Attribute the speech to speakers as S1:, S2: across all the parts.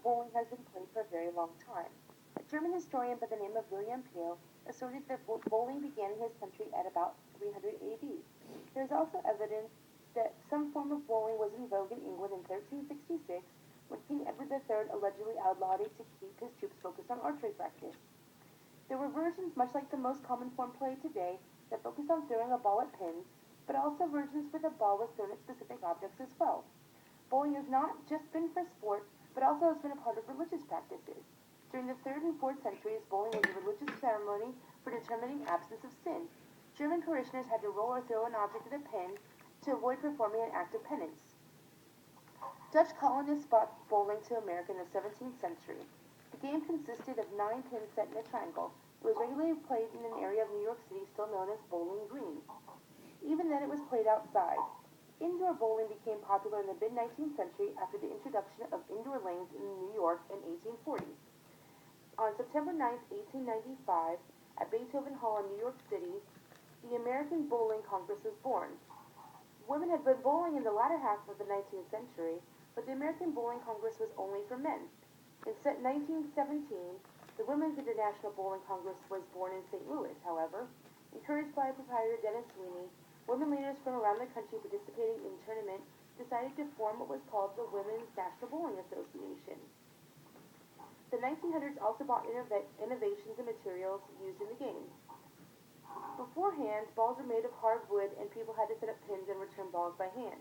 S1: bowling has been played for a very long time. A German historian by the name of William Peel asserted that bowling began in his country at about 300 AD. There is also evidence that some form of bowling was in vogue in England in 1366 when King Edward III allegedly outlawed it to keep his troops focused on archery practice. There were versions, much like the most common form played today, that focused on throwing a ball at pins, but also versions where the ball was thrown at specific objects as well. Bowling has not just been for sport, but also has been a part of religious practices. During the 3rd and 4th centuries, bowling was a religious ceremony for determining absence of sin. German parishioners had to roll or throw an object at a pin to avoid performing an act of penance. Dutch colonists brought bowling to America in the 17th century. The game consisted of 9 pins set in a triangle. It was regularly played in an area of New York City still known as Bowling Green. Even then, it was played outside. Indoor bowling became popular in the mid-19th century after the introduction of indoor lanes in New York in 1840. On September 9, 1895, at Beethoven Hall in New York City, the American Bowling Congress was born. Women had been bowling in the latter half of the 19th century, but the American Bowling Congress was only for men. In 1917, the Women's International Bowling Congress was born in St. Louis, however. Encouraged by proprietor Dennis Sweeney, women leaders from around the country participating in the tournament decided to form what was called the Women's National Bowling Association. The 1900s also brought innovations in materials used in the game. Beforehand, balls were made of hard wood and people had to set up pins and return balls by hand.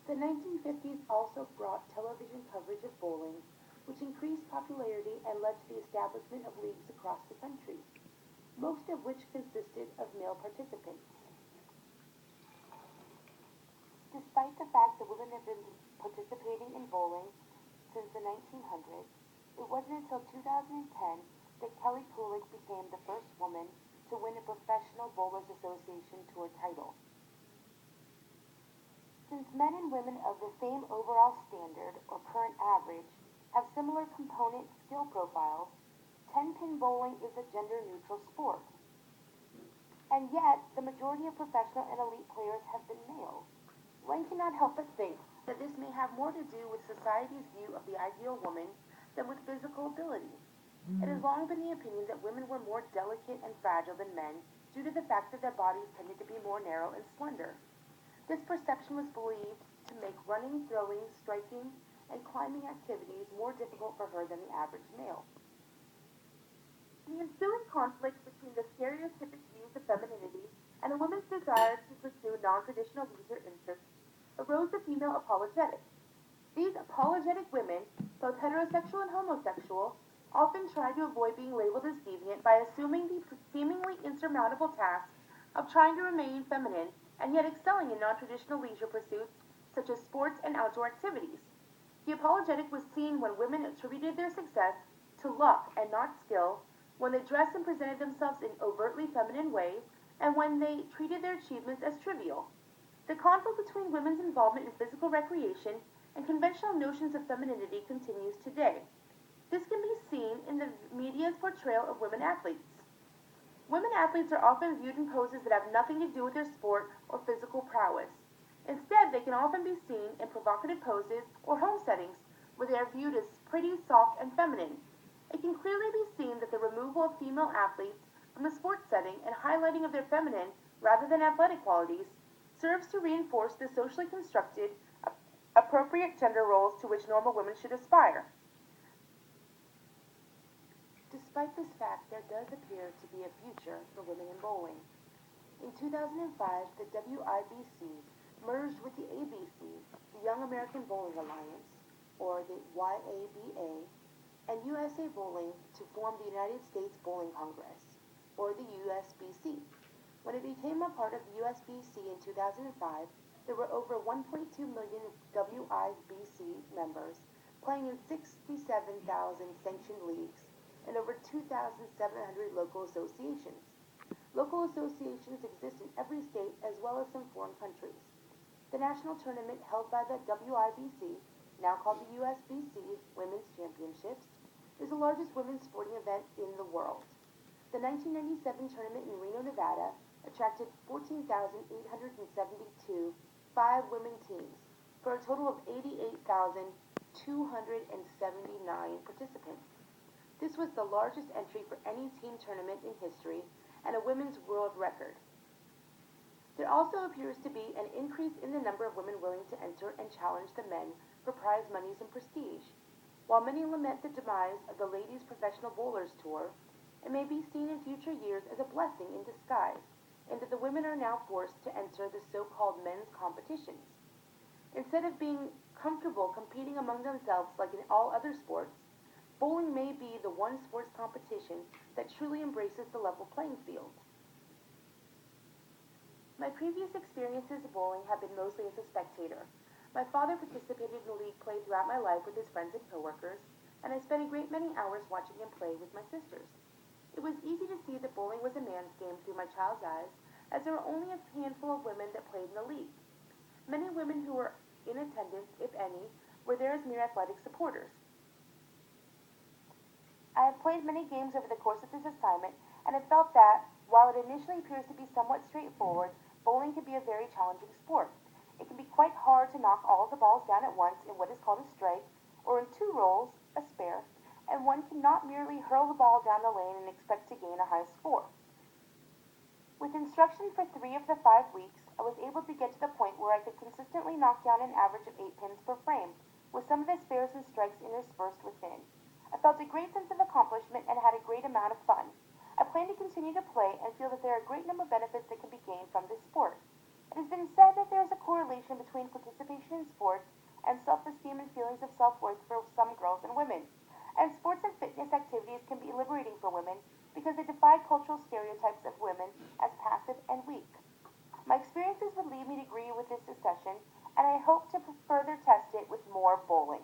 S1: The 1950s also brought television coverage of bowling, which increased popularity and led to the establishment of leagues across the country, most of which consisted of male participants. Despite the fact that women have been participating in bowling since the 1900s, it wasn't until 2010 that Kelly Kulick became the first woman to win a Professional Bowlers Association Tour title. Since men and women of the same overall standard, or current average, have similar component skill profiles, 10-pin bowling is a gender-neutral sport. And yet, the majority of professional and elite players have been males. One cannot help but think that this may have more to do with society's view of the ideal woman than with physical ability. It has long been the opinion that women were more delicate and fragile than men due to the fact that their bodies tended to be more narrow and slender. This perception was believed to make running, throwing, striking, and climbing activities more difficult for her than the average male. The ensuing conflict between the stereotypic views of femininity and a woman's desire to pursue non-traditional leisure interests arose the female apologetic. These apologetic women, both heterosexual and homosexual, often try to avoid being labeled as deviant by assuming the seemingly insurmountable task of trying to remain feminine and yet excelling in non-traditional leisure pursuits such as sports and outdoor activities. The apologetic was seen when women attributed their success to luck and not skill, when they dressed and presented themselves in overtly feminine ways, and when they treated their achievements as trivial. The conflict between women's involvement in physical recreation and conventional notions of femininity continues today. This can be seen in the media's portrayal of women athletes. Women athletes are often viewed in poses that have nothing to do with their sport or physical prowess. Instead, they can often be seen in provocative poses or home settings where they are viewed as pretty, soft, and feminine. It can clearly be seen that the removal of female athletes from the sports setting and highlighting of their feminine rather than athletic qualities serves to reinforce the socially constructed, appropriate gender roles to which normal women should aspire. Despite this fact, there does appear to be a future for women in bowling. In 2005, the WIBC merged with the ABC, the Young American Bowling Alliance, or the YABA, and USA Bowling to form the United States Bowling Congress, or the USBC. When it became a part of the USBC in 2005, there were over 1.2 million WIBC members playing in 67,000 sanctioned leagues and over 2,700 local associations. Local associations exist in every state as well as some foreign countries. The national tournament held by the WIBC, now called the USBC Women's Championships, is the largest women's sporting event in the world. The 1997 tournament in Reno, Nevada attracted 14,872 five-women teams, for a total of 88,279 participants. This was the largest entry for any team tournament in history and a women's world record. There also appears to be an increase in the number of women willing to enter and challenge the men for prize monies and prestige. While many lament the demise of the Ladies Professional Bowlers Tour, it may be seen in future years as a blessing in disguise, in that the women are now forced to enter the so-called men's competitions. Instead of being comfortable competing among themselves like in all other sports, bowling may be the one sports competition that truly embraces the level playing field. My previous experiences of bowling have been mostly as a spectator. My father participated in league play throughout my life with his friends and coworkers, and I spent a great many hours watching him play with my sisters. It was easy to see that bowling was a man's game through my child's eyes, as there were only a handful of women that played in the league. Many women who were in attendance, if any, were there as mere athletic supporters. I have played many games over the course of this assignment, and have felt that, while it initially appears to be somewhat straightforward, bowling can be a very challenging sport. It can be quite hard to knock all of the balls down at once in what is called a strike, or in two rolls, a spare, and one cannot merely hurl the ball down the lane and expect to gain a high score. With instruction for 3 of the 5 weeks, I was able to get to the point where I could consistently knock down an average of 8 pins per frame, with some of the spares and strikes interspersed within. I felt a great sense of accomplishment and had a great amount of fun. I plan to continue to play and feel that there are a great number of benefits that can be gained from this sport. It has been said that there is a correlation between participation in sports and self-esteem and feelings of self-worth for some girls and women. And sports and fitness activities can be liberating for women because they defy cultural stereotypes of women as passive and weak. My experiences would lead me to agree with this discussion, and I hope to further test it with more bowling.